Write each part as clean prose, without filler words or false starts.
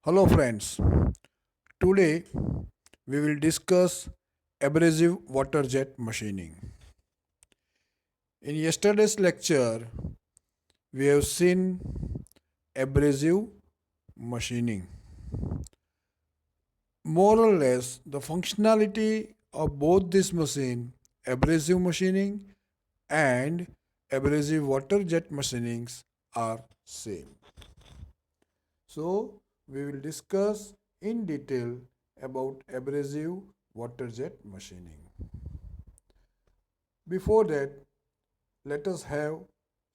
Hello, friends. Today we will discuss abrasive water jet machining. In yesterday's lecture, we have seen abrasive machining. More or less, the functionality of both this machine, abrasive machining and abrasive water jet machinings, are same. So, we will discuss in detail about abrasive water jet machining. Before that, let us have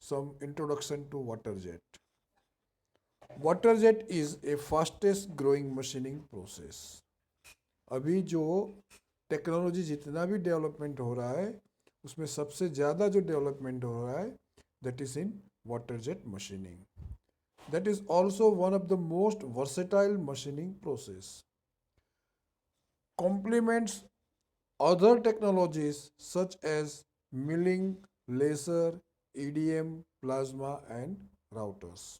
some introduction to water jet. Water jet is a fastest growing machining process. अभी जो technology जितना भी development हो रहा है उसमें सबसे ज़्यादा जो डेवलपमेंट हो रहा है that is in water jet machining. That is also one of the most versatile machining process. Complements other technologies such as milling, laser, EDM, plasma and routers.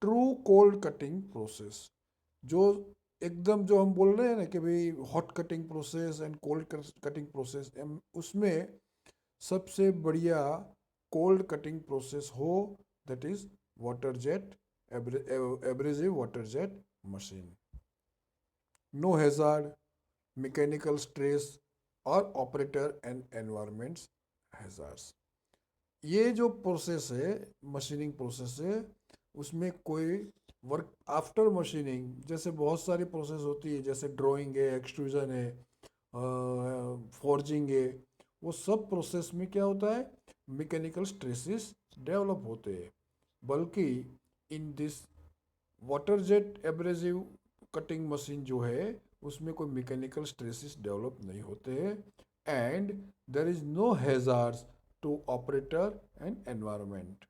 True cold cutting process. जो एकदम जो हम बोल रहे हैं ना कि भाई hot cutting process and cold cutting process, उसमें सबसे बढ़िया कोल्ड कटिंग प्रोसेस हो that is water jet abrasive water jet machine. No hazard, mechanical stress और ऑपरेटर एंड एनवायरमेंट्स हैजार्ड्स. ये जो प्रोसेस है, मशीनिंग प्रोसेस है, उसमें कोई वर्क आफ्टर मशीनिंग जैसे बहुत सारी प्रोसेस होती है, जैसे ड्राइंग है, एक्सट्रूजन है, फॉर्जिंग है. वो सब प्रोसेस में क्या होता है, मैकेनिकल स्ट्रेसेस डेवलप होते हैं. बल्कि in this water jet abrasive cutting machine जो है उसमें कोई मैकेनिकल स्ट्रेसेस डेवलप नहीं होते हैं and there is no hazards to operator and environment.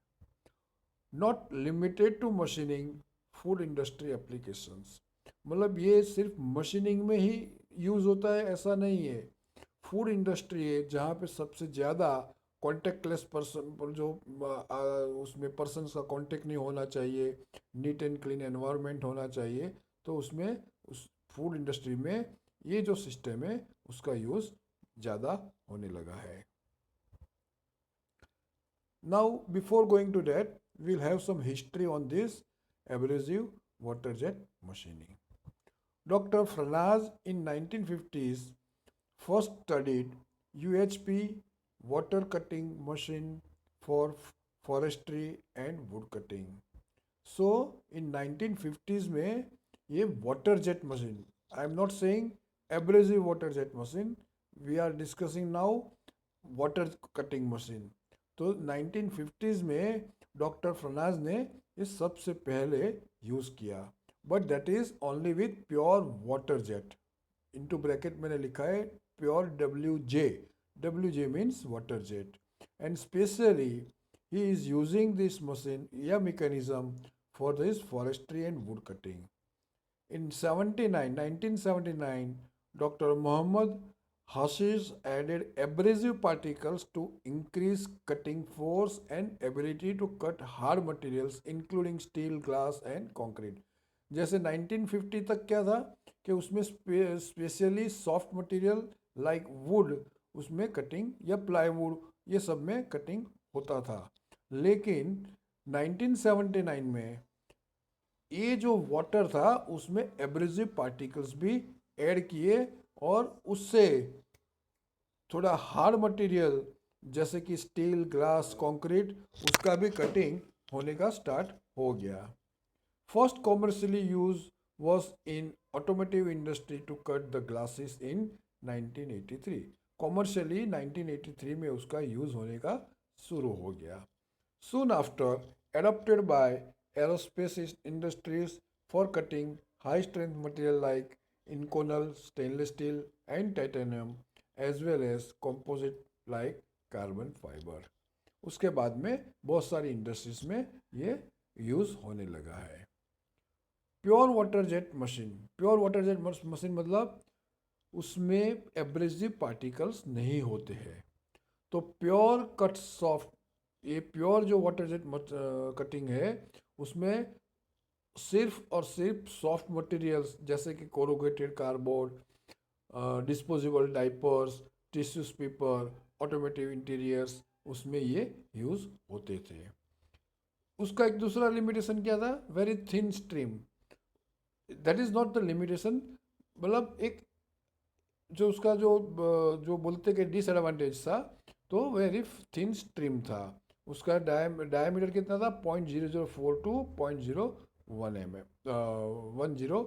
Not limited to machining, food industry applications. मतलब ये सिर्फ मशीनिंग में ही यूज़ होता है ऐसा नहीं है. फूड इंडस्ट्री है जहाँ पे सबसे ज़्यादा कॉन्टेक्टलेस पर्सन पर जो उसमें पर्सन का कांटेक्ट नहीं होना चाहिए, नीट एंड क्लीन एनवायरनमेंट होना चाहिए, तो उसमें उस फूड इंडस्ट्री में ये जो सिस्टम है उसका यूज़ ज़्यादा होने लगा है. Now, before going to that, we'll have some history on this abrasive water jet machining. Dr. Franaz in 1950s first studied UHP water cutting machine for forestry and wood cutting. So in 1950s में ये water jet machine, I am not saying abrasive water jet machine, we are discussing now water cutting machine. तो 1950s में doctor फर्नाज ने ये सबसे पहले use किया, but that is only with pure water jet. Into bracket मैंने लिखा है pure WJ. WJ means water jet. And specially he is using this machine या mechanism for this forestry and wood cutting. In 1979, Dr. Muhammad Hashish added abrasive particles to increase cutting force and ability to cut hard materials including steel, glass and concrete. जैसे 1950 तक क्या था कि उसमें specially soft material like would उसमें cutting या plywood ये सब में कटिंग होता था. लेकिन 1979 में ये जो वाटर था उसमें एब्रेसिव पार्टिकल्स भी ऐड किए और उससे थोड़ा हार्ड मटेरियल जैसे कि स्टील, ग्लास, कंक्रीट उसका भी कटिंग होने का स्टार्ट हो गया. First commercially use was in automotive industry to cut the glasses in 1983. Commercially 1983 में उसका यूज होने का शुरू हो गया. Soon after, adopted by aerospace industries for cutting high strength material like Inconel, stainless steel, and titanium, as well as composite like carbon fiber. उसके बाद में बहुत सारी इंडस्ट्रीज में ये यूज होने लगा है. Pure water jet machine. Pure water jet machine मतलब उसमें एब्रेसिव पार्टिकल्स नहीं होते हैं. तो प्योर कट सॉफ्ट, ये प्योर जो वाटर जेट कटिंग है उसमें सिर्फ और सिर्फ सॉफ्ट मटेरियल्स जैसे कि corrugated cardboard, disposable diapers, tissues paper, automotive interiors, उसमें ये यूज़ होते थे। उसका एक दूसरा लिमिटेशन क्या था, very thin stream. That is not the limitation, मतलब एक जो उसका जो बोलते कि डिसएडवांटेज था, तो वेरी थिन स्ट्रीम था। उसका डायमीटर कितना था, 0.0042 0.01 10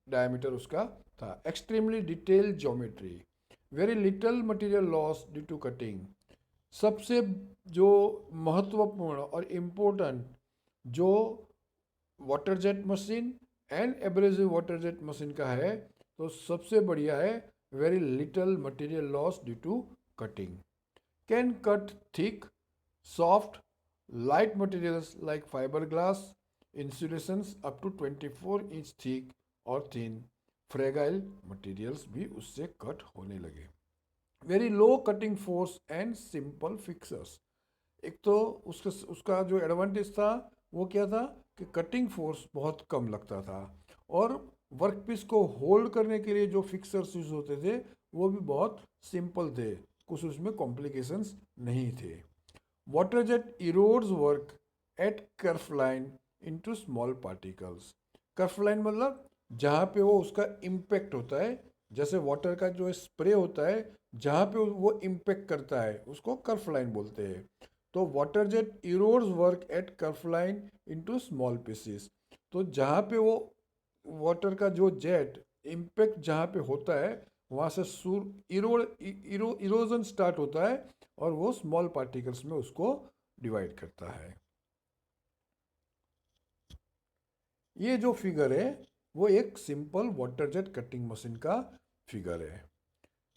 डायमीटर उसका था। Extremely detailed geometry, very little material loss due to cutting. सबसे जो महत्वपूर्ण और इम्पोर्टेंट जो water jet machine and abrasive water jet machine का है, तो सबसे बढ़िया है very little material loss due to cutting. Can cut thick, soft, light materials like fiberglass, insulations up to 24 inch thick और thin, fragile materials भी उससे cut होने लगे। Very low cutting force and simple fixers. एक तो उसका जो advantage था वो क्या था कि कटिंग फोर्स बहुत कम लगता था, और वर्कपीस को होल्ड करने के लिए जो फिक्सर्स यूज होते थे वो भी बहुत सिंपल थे, कुछ उसमें कॉम्प्लिकेशंस नहीं थे। Water jet erodes work at curve line into small particles. Curve line मतलब जहाँ पे वो उसका इम्पेक्ट होता है, जैसे वाटर का जो स्प्रे होता है, जहाँ पे वो इम्पेक्ट करता है उसको कर्व लाइन बोलते हैं। तो water jet erodes work at curve line into small pieces. तो जहाँ पे वो वाटर का जो जेट इम्पेक्ट जहाँ पे होता है, वहाँ से इरोजन स्टार्ट होता है, और वो स्मॉल पार्टिकल्स में उसको डिवाइड करता है। ये जो फिगर है वो एक simple water jet cutting machine का फिगर है।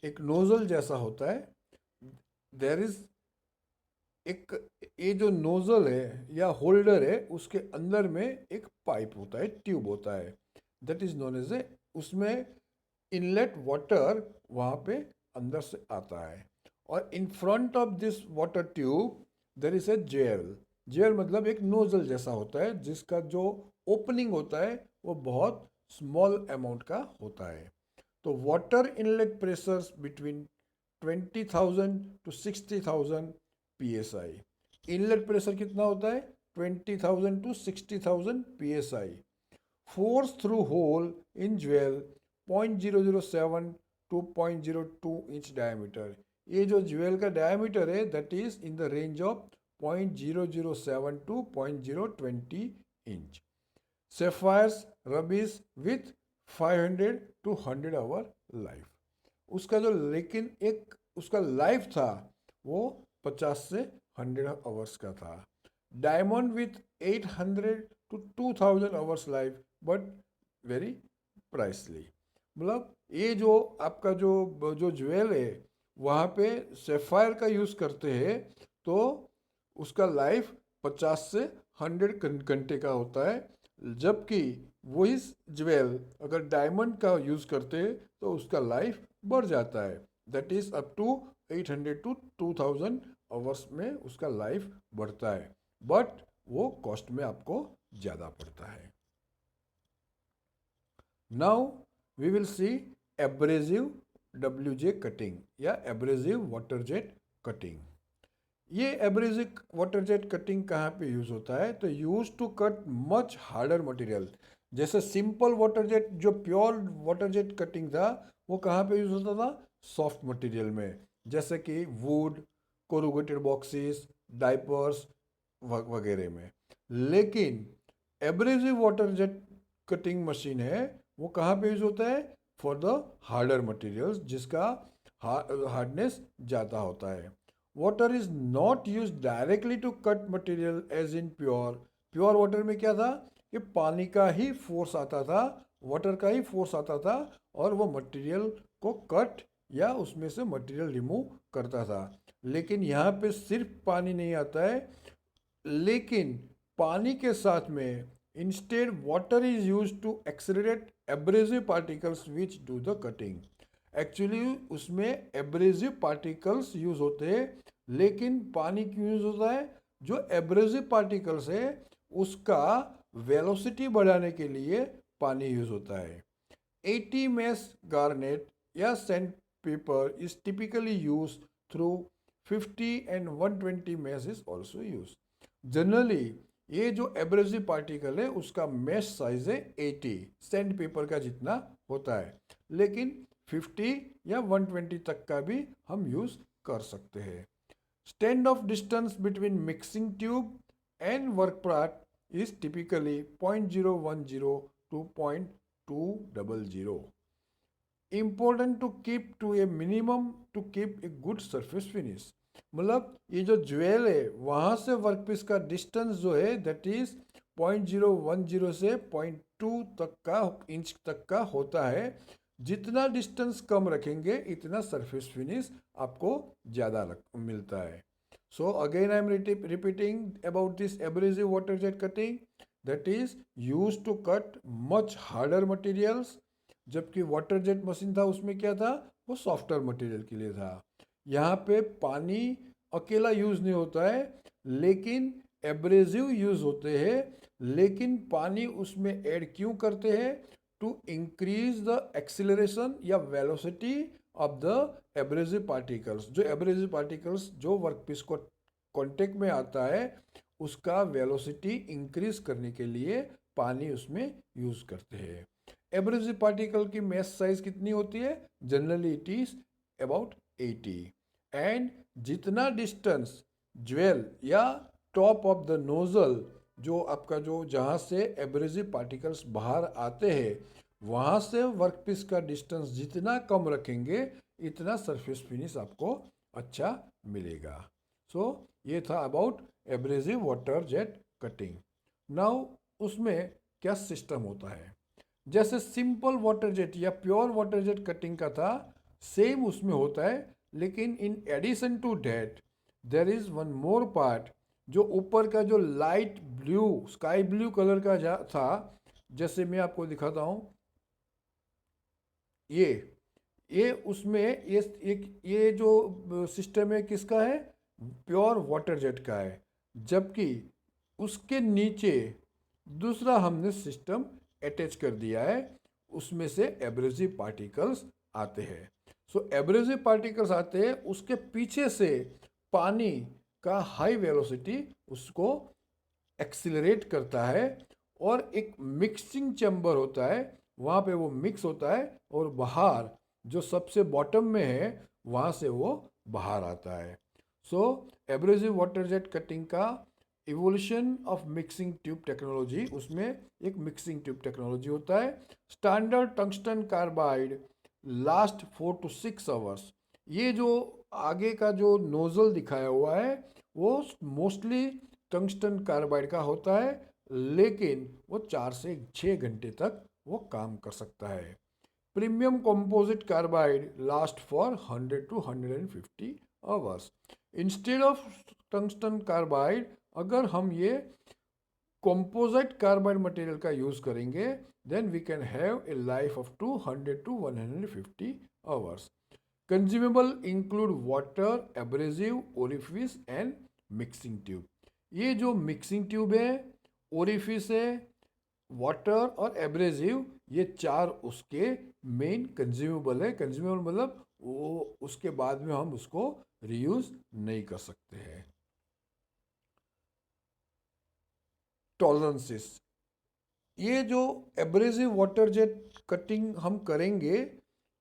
एक नोजल जैसा होता है, देर इज एक, ये जो नोजल है या होल्डर है उसके अंदर में एक पाइप होता है, ट्यूब होता है, that is known as a, उसमें इनलेट वाटर वहाँ पे अंदर से आता है। और in front of this water tube there is a jewel. Jewel मतलब एक नोजल जैसा होता है जिसका जो ओपनिंग होता है वो बहुत स्मॉल अमाउंट का होता है। तो water inlet pressures between 20,000 to 60,000 psi। Inlet pressure कितना होता है, 20,000 to 60,000 psi। Force through hole in jewel 0.007 to 0.02 inch diameter. ये जो ज्वेल का डायमीटर है that is in the range of 0.007 to 0.020 inch. Sapphires rubies with 500 to 100 hour life. उसका जो लेकिन एक उसका लाइफ था वो 50 से 100 आवर्स का था। Diamond with 800 to 2000 hours life, but very pricey. मतलब ये जो आपका जो ज्वेल है वहाँ पे सेफायर का यूज़ करते हैं, तो उसका लाइफ 50 से 100 घंटे का होता है, जबकि वही ज्वेल अगर डायमंड का यूज़ करते हैं तो उसका लाइफ बढ़ जाता है, that is up to 800 to 2000 hours में उसका लाइफ बढ़ता है, बट वो कॉस्ट में आपको ज़्यादा पड़ता है। Now we will see abrasive WJ cutting या एब्रेसिव वाटर जेट कटिंग। ये एब्रेसिव वाटर जेट कटिंग कहाँ पे यूज़ होता है, तो use to cut much harder material. जैसे सिंपल वाटर जेट जो प्योर वाटर जेट कटिंग था वो कहाँ पे यूज़ होता था, सॉफ्ट मटेरियल में, जैसे कि वुड, कोरुगेटेड बॉक्सेस, डाइपर्स वगैरह में। लेकिन abrasive water jet cutting machine है वो कहाँ पे यूज़ होता है, फॉर द हार्डर मटेरियल्स जिसका हार्डनेस ज़्यादा होता है। Water is not use directly to cut material as in pure. Pure water में क्या था कि पानी का ही फोर्स आता था, वाटर का ही फोर्स आता था, और वो मटेरियल को कट या उसमें से मटेरियल रिमूव करता था। लेकिन यहाँ पे सिर्फ पानी नहीं आता है, लेकिन पानी के साथ में instead water is use to accelerate abrasive particles which do the cutting. Actually उसमें एब्रेसिव पार्टिकल्स यूज होते हैं, लेकिन पानी क्यों यूज होता है, जो एब्रेसिव पार्टिकल्स है उसका वेलोसिटी बढ़ाने के लिए पानी यूज होता है। 80 mesh garnet या sandpaper is typically used through 50 and 120 mesh is also used. Generally ये जो एब्रेसिव पार्टिकल है उसका मेश साइज है 80 सैंड पेपर का जितना होता है, लेकिन 50 या 120 तक का भी हम यूज कर सकते हैं। Stand of distance between mixing tube and work part is typically 0.010 to 0.200. Important to keep to a minimum to keep a good surface finish. मतलब ये जो ज्वेल है वहां से वर्कपीस का डिस्टेंस जो है दैट इज 0.010 से 0.2 तक का इंच तक का होता है। जितना डिस्टेंस कम रखेंगे इतना सरफेस फिनिश आपको ज़्यादा मिलता है। So again I am repeating about this abrasive water jet cutting that is used to cut much harder materials, जबकि वाटर जेट मशीन था उसमें क्या था, वो सॉफ्टवेयर मटेरियल के लिए था। यहाँ पे पानी अकेला यूज नहीं होता है लेकिन एब्रेसिव यूज होते हैं, लेकिन पानी उसमें ऐड क्यों करते हैं, टू इंक्रीज द एक्सिलरेशन या velocity of the abrasive particles. जो एब्रेसिव पार्टिकल्स जो वर्कपीस को कांटेक्ट में आता है उसका वेलोसिटी इंक्रीज करने के लिए पानी उसमें यूज करते हैं। एब्रेसिव पार्टिकल की मैस साइज कितनी होती है, generally it is about 80 and जितना डिस्टेंस ज्वेल या टॉप ऑफ द नोजल जो आपका जो जहाँ से एब्रेसिव पार्टिकल्स बाहर आते हैं वहाँ से वर्कपीस का डिस्टेंस जितना कम रखेंगे इतना सरफेस फिनिश आपको अच्छा मिलेगा। सो ये था about abrasive water jet cutting. Now उसमें क्या सिस्टम होता है, जैसे सिंपल वाटर जेट या प्योर वाटर जेट कटिंग का था सेम उसमें होता है, लेकिन in addition to that there is one more part. जो ऊपर का जो light blue sky blue colour का था, जैसे मैं आपको दिखाता हूँ, ये उसमें ये जो सिस्टम है किसका है, प्योर वाटर जेट का है, जबकि उसके नीचे दूसरा हमने सिस्टम अटैच कर दिया है, उसमें से एब्रेसिव पार्टिकल्स आते हैं। सो एब्रेसिव पार्टिकल्स आते हैं, उसके पीछे से पानी का हाई वेलोसिटी उसको एक्सिलरेट करता है और एक मिक्सिंग चैम्बर होता है, वहाँ पे वो मिक्स होता है और बाहर जो सबसे बॉटम में है वहाँ से वो बाहर आता है। सो एब्रेसिव वाटर जेट कटिंग का evolution of mixing tube technology, उसमें एक मिक्सिंग ट्यूब टेक्नोलॉजी होता है। Standard tungsten carbide last 4 to 6 hours. ये जो आगे का जो नोजल दिखाया हुआ है वो मोस्टली टंगस्टन कार्बाइड का होता है, लेकिन वो 4 से 6 घंटे तक वो काम कर सकता है। Premium composite carbide last for 100 to 150 hours. Instead of tungsten carbide अगर हम ये कंपोजिट कार्बाइड मटेरियल का यूज करेंगे then we can have a life of 200 to 150 hours. Consumable include water, abrasive, orifice and mixing tube. ये जो mixing tube है, orifice है, water और एब्रेसिव, ये चार उसके मेन कंज्यूमेबल है। कंज्यूमेबल मतलब वो उसके बाद में हम उसको रीयूज नहीं कर सकते हैं। टॉलरेंसेस, ये जो एब्रेसिव वाटर जेट कटिंग हम करेंगे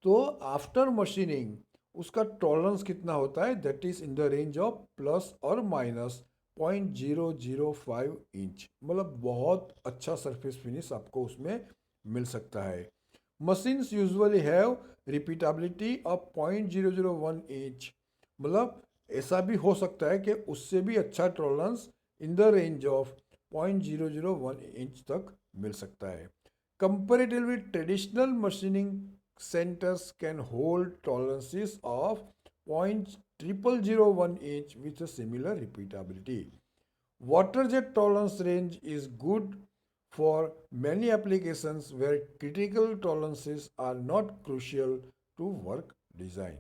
तो आफ्टर मशीनिंग उसका टॉलरेंस कितना होता है, that is in the range of plus और माइनस 0.005 इंच। मतलब बहुत अच्छा सरफेस फिनिश आपको उसमें मिल सकता है। Machines usually have repeatability of 0.001 inch. मतलब ऐसा भी हो सकता है कि उससे भी अच्छा tolerance in the range of 0.001 inch तक मिल सकता है। Comparatively traditional machining centers can hold tolerances of 0.001 inch with a similar repeatability. Water jet tolerance range is good for many applications where critical tolerances are not crucial to work design.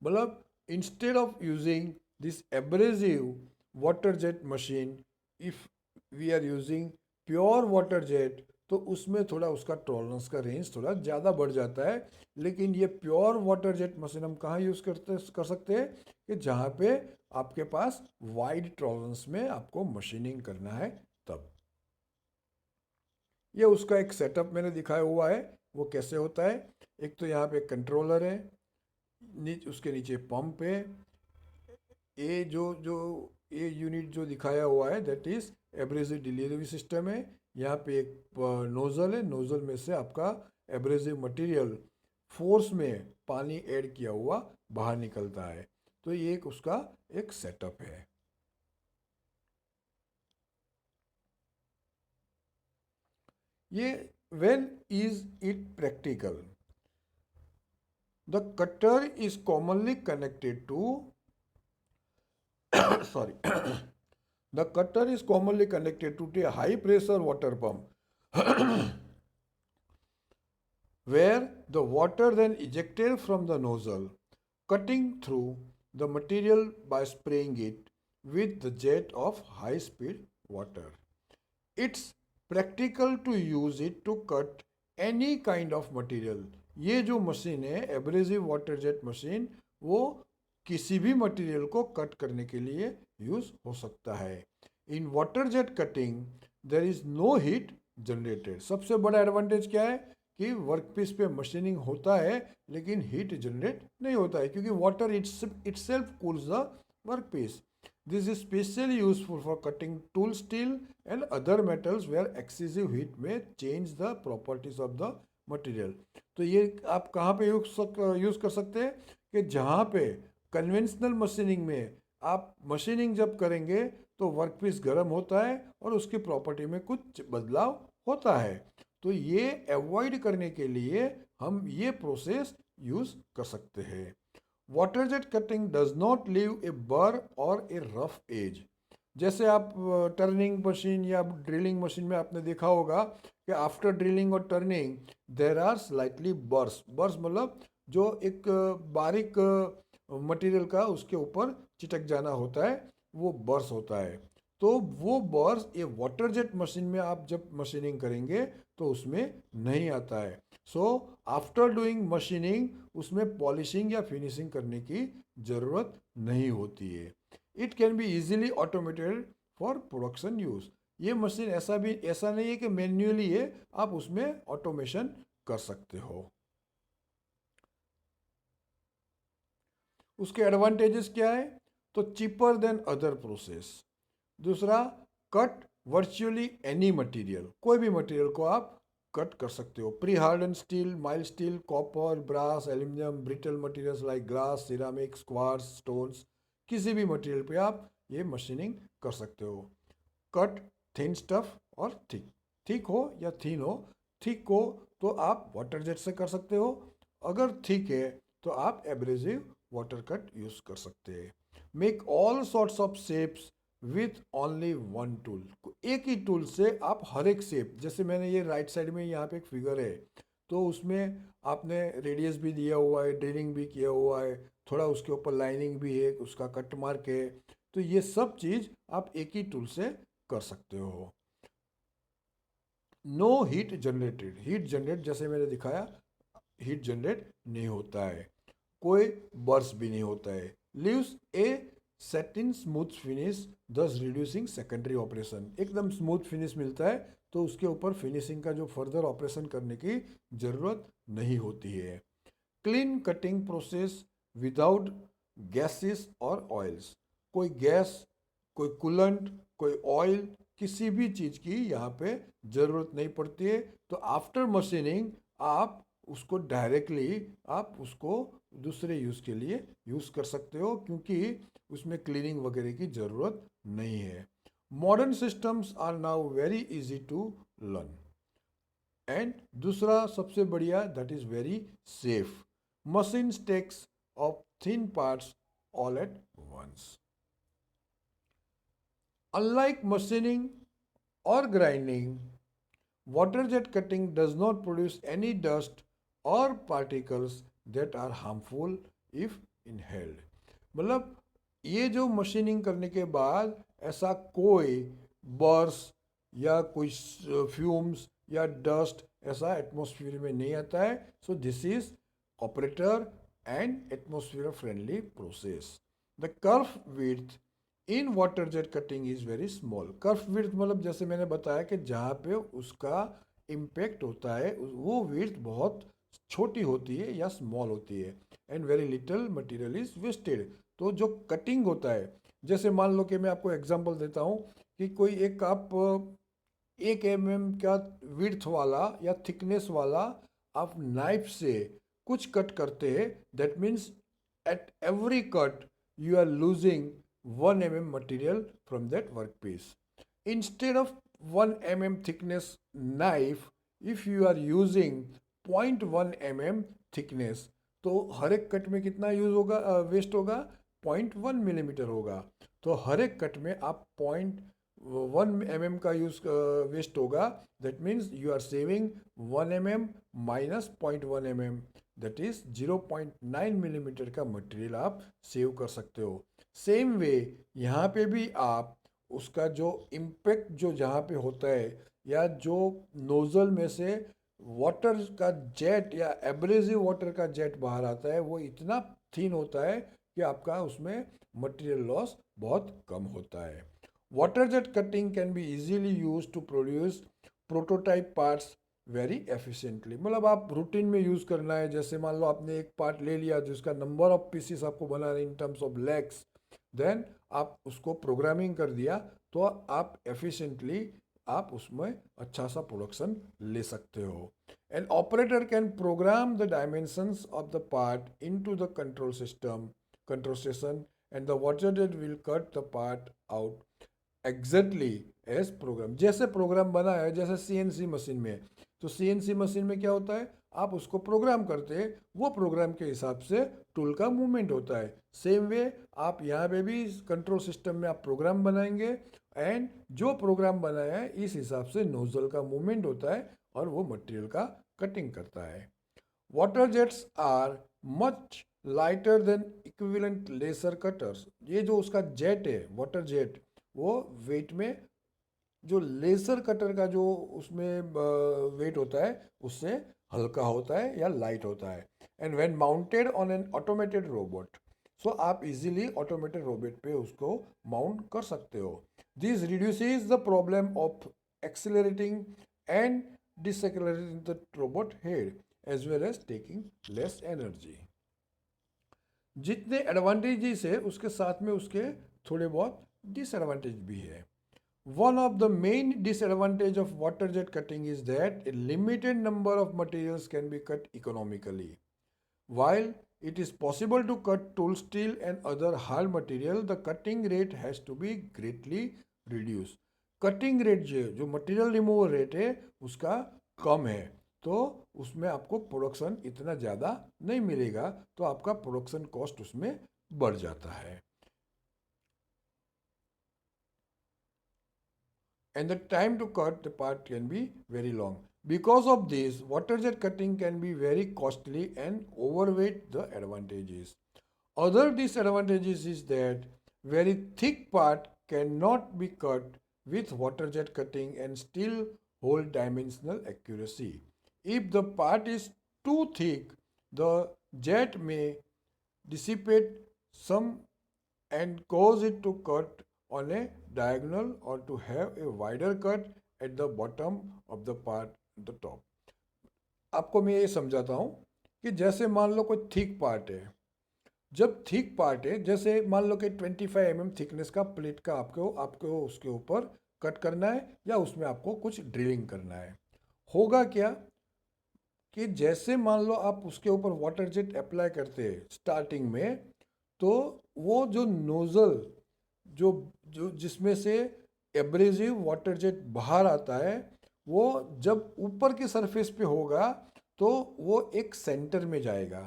मतलब instead of using this abrasive water jet machine, if we are using pure water jet तो उसमें थोड़ा उसका tolerance का range थोड़ा ज़्यादा बढ़ जाता है। लेकिन ये प्योर वाटर जेट मशीन हम कहाँ यूज़ कर सकते हैं कि जहाँ पे आपके पास वाइड टॉलरेंस में आपको मशीनिंग करना है तब। ये उसका एक सेटअप मैंने दिखाया हुआ है, वो कैसे होता है। एक तो यहाँ पे कंट्रोलर है, उसके नीचे पंप है। ये जो जो ये यूनिट जो दिखाया हुआ है that is abrasive delivery system है। यहाँ पे एक नोजल है, नोजल में से आपका एब्रेसिव मटेरियल फोर्स में पानी ऐड किया हुआ बाहर निकलता है। तो ये एक उसका एक सेटअप है। ये when is it practical, the cutter is commonly connected to sorry the cutter is commonly connected to a high pressure water pump where the water then ejected from the nozzle, cutting through the material by spraying it with the jet of high speed water. It's practical to use it to cut any kind of material. ये जो machine है abrasive water jet machine, वो किसी भी material को cut करने के लिए यूज हो सकता है। In water jet cutting there is no heat generated. सबसे बड़ा एडवांटेज क्या है कि वर्कपीस पे मशीनिंग होता है लेकिन हीट जनरेट नहीं होता है, क्योंकि water itself cools the workpiece. This is specially useful for cutting tool steel and other metals where excessive heat may change the properties of the material. तो ये आप कहाँ पे यूज़ कर सकते हैं कि जहाँ पे कन्वेंशनल मशीनिंग में आप मशीनिंग जब करेंगे तो वर्कपीस गर्म होता है और उसकी प्रॉपर्टी में कुछ बदलाव होता है। तो ये अवॉइड करने के लिए हम ये प्रोसेस यूज़ कर सकते हैं। Water jet cutting does not leave a burr or a rough edge. जैसे आप टर्निंग मशीन या ड्रिलिंग मशीन में आपने देखा होगा कि आफ्टर ड्रिलिंग और turning there are slightly burrs. Burrs मतलब जो एक बारीक मटेरियल का उसके ऊपर चिटक जाना होता है, वो बर्स होता है। तो वो बर्स ये वाटर जेट मशीन में आप जब मशीनिंग करेंगे तो उसमें नहीं आता है। सो आफ्टर डूइंग मशीनिंग उसमें पॉलिशिंग या फिनिशिंग करने की ज़रूरत नहीं होती है। It can be easily automated for production use. ये मशीन ऐसा नहीं है कि मैन्युअली है, आप उसमें ऑटोमेशन कर सकते हो। उसके एडवांटेजेस क्या है? तो चीपर देन अदर प्रोसेस। दूसरा, कट वर्चुअली एनी मटेरियल, कोई भी मटेरियल को आप कट कर सकते हो। Pre harden steel, mild steel, copper, brass, aluminium, brittle materials like glass, ceramics, quartz, stones, किसी भी मटेरियल पे आप ये मशीनिंग कर सकते हो। कट थिन स्टफ और थिक, थिक हो या थिन हो। थिक हो तो आप वाटर जेट से कर सकते हो, अगर थिक है तो आप एब्रेसिव वाटर कट यूज कर सकते हैं। Make all sorts of shapes with only one tool. एक ही टूल से आप हर एक शेप, जैसे मैंने ये राइट साइड में यहाँ पे एक फिगर है तो उसमें आपने रेडियस भी दिया हुआ है, ड्रिलिंग भी किया हुआ है, थोड़ा उसके ऊपर लाइनिंग भी है, उसका कट मार्क है। तो ये सब चीज़ आप एक ही टूल से कर सकते हो। No heat generated, heat generate जैसे मैंने दिखाया हीट जनरेट नहीं होता है, कोई बर्स भी नहीं होता है। लीव्स ए सेटिन स्मूथ फिनिश दस रिड्यूसिंग सेकेंडरी ऑपरेशन। एकदम स्मूथ फिनिश मिलता है तो उसके ऊपर फिनिशिंग का जो फर्दर ऑपरेशन करने की ज़रूरत नहीं होती है। Clean cutting process without gases और ऑयल्स। कोई गैस, कोई कूलेंट, कोई ऑयल, किसी भी चीज़ की यहाँ पे ज़रूरत नहीं पड़ती है। तो आफ्टर मशीनिंग आप उसको डायरेक्टली आप उसको दूसरे यूज़ के लिए यूज़ कर सकते हो, क्योंकि उसमें क्लीनिंग वगैरह की ज़रूरत नहीं है। Modern systems are now very easy to learn. And दूसरा सबसे बढ़िया, that is very safe. Machine takes off thin parts all at once. Unlike machining or grinding, water jet cutting does not produce any dust or particles that are harmful if inhaled। मतलब ये जो machining करने के बाद ऐसा कोई बर्स, या कोई फ्यूम्स या डस्ट ऐसा एटमॉस्फेयर में नहीं आता है. So this is operator and atmosphere friendly process. The curve width in water jet cutting is very small. Curve width मतलब जैसे मैंने बताया कि जहाँ पे उसका इम्पैक्ट होता है वो विड्थ बहुत छोटी होती है या स्मॉल होती है. And very little material is wasted. तो जो कटिंग होता है, जैसे मान लो कि मैं आपको एग्जांपल देता हूँ कि कोई एक आप 1 mm का विड्थ वाला या थिकनेस वाला आप नाइफ से कुछ कट करते हैं. That means at every cut you are losing 1 mm material from that workpiece. Instead of 1 mm thickness knife, if you are using 0.1 mm thickness, तो हर एक कट में कितना यूज होगा, वेस्ट होगा, 0.1 mm होगा. तो हर एक कट में आप 0.1 mm का यूज वेस्ट होगा. That means you are saving 1 mm minus 0.1 mm. That is 0.9 mm का मटेरियल आप सेव कर सकते हो. सेम वे यहाँ पे भी आप उसका जो इम्पेक्ट जो जहाँ पे होता है या जो नोजल में से वाटर का जेट या एब्रेसिव वाटर का जेट बाहर आता है वो इतना थिन होता है कि आपका उसमें मटेरियल लॉस बहुत कम होता है. Water jet cutting can be easily use to produce prototype parts very efficiently. मतलब आप रूटीन में यूज़ करना है, जैसे मान लो आपने एक पार्ट ले लिया जिसका नंबर ऑफ पीसीस आपको बनाना है in terms of legs, then आप उसको प्रोग्रामिंग कर दिया तो आप एफिशिएंटली आप उसमें अच्छा सा प्रोडक्शन ले सकते हो. An operator can program the dimensions of the part into the control station and the water jet will cut the part out exactly as program. जैसे प्रोग्राम बना है, जैसे सीएनसी मशीन में, तो सीएनसी मशीन में क्या होता है, आप उसको प्रोग्राम करते हैं, वो प्रोग्राम के हिसाब से टूल का मूवमेंट होता है. सेम वे आप यहाँ पे भी कंट्रोल सिस्टम में आप प्रोग्राम बनाएंगे एंड जो प्रोग्राम बनाया है इस हिसाब से नोजल का मूवमेंट होता है और वो मटेरियल का कटिंग करता है. Water jets are much lighter than equivalent laser cutters. ये जो उसका जेट है वाटर जेट, वो वेट में जो लेसर कटर का जो उसमें वेट होता है उससे हल्का होता है या लाइट होता है. And when mounted on an automated robot, so आप इजीली ऑटोमेटेड रोबोट पे उसको माउंट कर सकते हो. This reduces the problem of accelerating and decelerating the robot head as well as taking less energy. जितने एडवांटेजेस है उसके साथ में उसके थोड़े बहुत डिसएडवांटेज भी है. One of the main disadvantage of water jet cutting is that a limited number of materials can be cut economically. While it is possible to cut tool steel and other hard material, the cutting rate has to be greatly reduced. Cutting rate जो material removal rate है उसका कम है, तो उसमें आपको production इतना ज़्यादा नहीं मिलेगा, तो आपका प्रोडक्शन कॉस्ट उसमें बढ़ जाता है. And the time to cut the part can be very long. Because of this, water jet cutting can be very costly and overweight the advantages. Other disadvantages is that very thick part cannot be cut with water jet cutting and still hold dimensional accuracy. If the part is too thick, the jet may dissipate some and cause it to cut on a diagonal or to have a wider cut at the bottom of the part at the top. आपको मैं ये समझाता हूँ कि जैसे मान लो कोई thick part है, जब थिक पार्ट है जैसे मान लो कि 25 mm थिकनेस का प्लेट का आपको आपको उसके ऊपर कट करना है या उसमें आपको कुछ ड्रिलिंग करना है. होगा क्या कि जैसे मान लो आप उसके ऊपर वाटर जेट अप्लाई करते हैं स्टार्टिंग में, तो वो जो नोज़ल जो जो जिसमें से एब्रेसिव वाटर जेट बाहर आता है, वो जब ऊपर की सरफेस पे होगा तो वो एक सेंटर में जाएगा.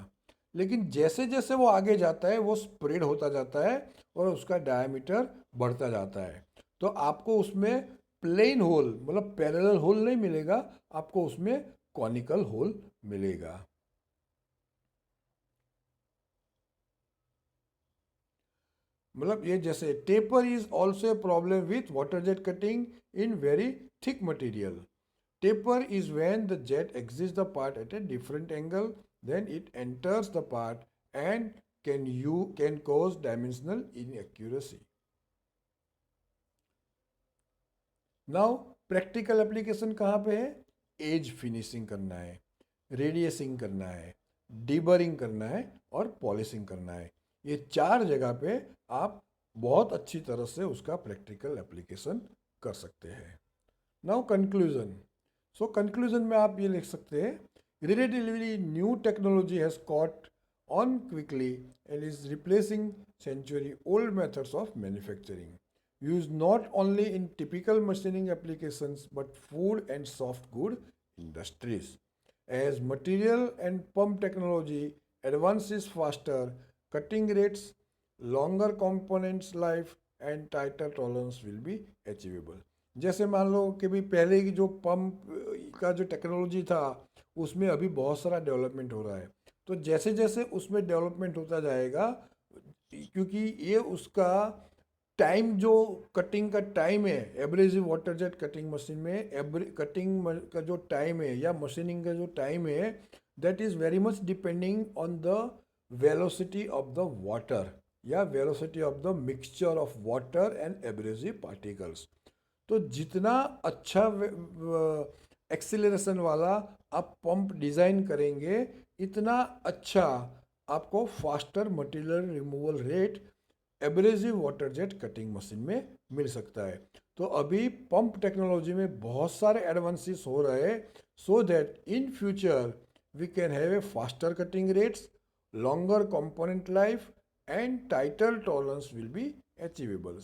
लेकिन जैसे जैसे वो आगे जाता है वो स्प्रेड होता जाता है और उसका डायमीटर बढ़ता जाता है. तो आपको उसमें प्लेन होल मतलब पैरेलल होल नहीं मिलेगा, आपको उसमें कॉनिकल होल मिलेगा. मतलब ये जैसे taper is also a problem with water jet cutting in very thick material. Taper is when the jet exits the part at a different angle, then it enters the part and can cause dimensional inaccuracy. Now practical application कहाँ पे है? Edge finishing करना है, रेडियसिंग करना है, deburring करना है और पॉलिशिंग करना है। ये चार जगह पे आप बहुत अच्छी तरह से उसका प्रैक्टिकल एप्लीकेशन कर सकते हैं। Now conclusion. सो कंक्लूजन में आप ये लिख सकते हैं, relatively new technology has caught on quickly and is replacing century old methods of manufacturing, used not only in typical machining applications but food and soft good industries. As material and pump technology advances faster, cutting rates, longer components life and tighter tolerance will be achievable. जैसे मान लो कि भी पहले की जो pump का जो technology था उसमें अभी बहुत सारा डेवलपमेंट हो रहा है, तो जैसे जैसे उसमें डेवलपमेंट होता जाएगा, क्योंकि ये उसका टाइम जो कटिंग का टाइम है, abrasive water jet cutting machine में कटिंग का जो टाइम है या मशीनिंग का जो टाइम है, that is very much depending on the velocity of the water या velocity of the mixture of water and abrasive particles. तो जितना अच्छा एक्सीलरेशन वाला आप पंप डिज़ाइन करेंगे, इतना अच्छा आपको faster material removal rate abrasive water jet cutting machine में मिल सकता है। तो अभी पंप टेक्नोलॉजी में बहुत सारे एडवांसेस हो रहे हैं, so that in future we can have a faster cutting rates, longer component life and tighter tolerance will be achievable.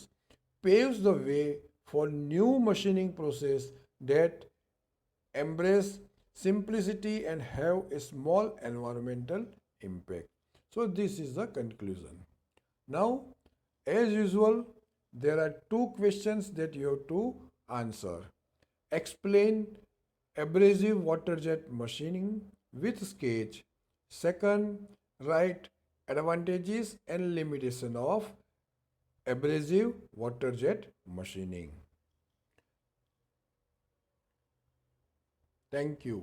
Paves the way for new machining process that embrace simplicity and have a small environmental impact. So this is the conclusion. Now, as usual, there are two questions that you have to answer. Explain abrasive water jet machining with sketch. Second, write advantages and limitation of abrasive water jet machining. Thank you.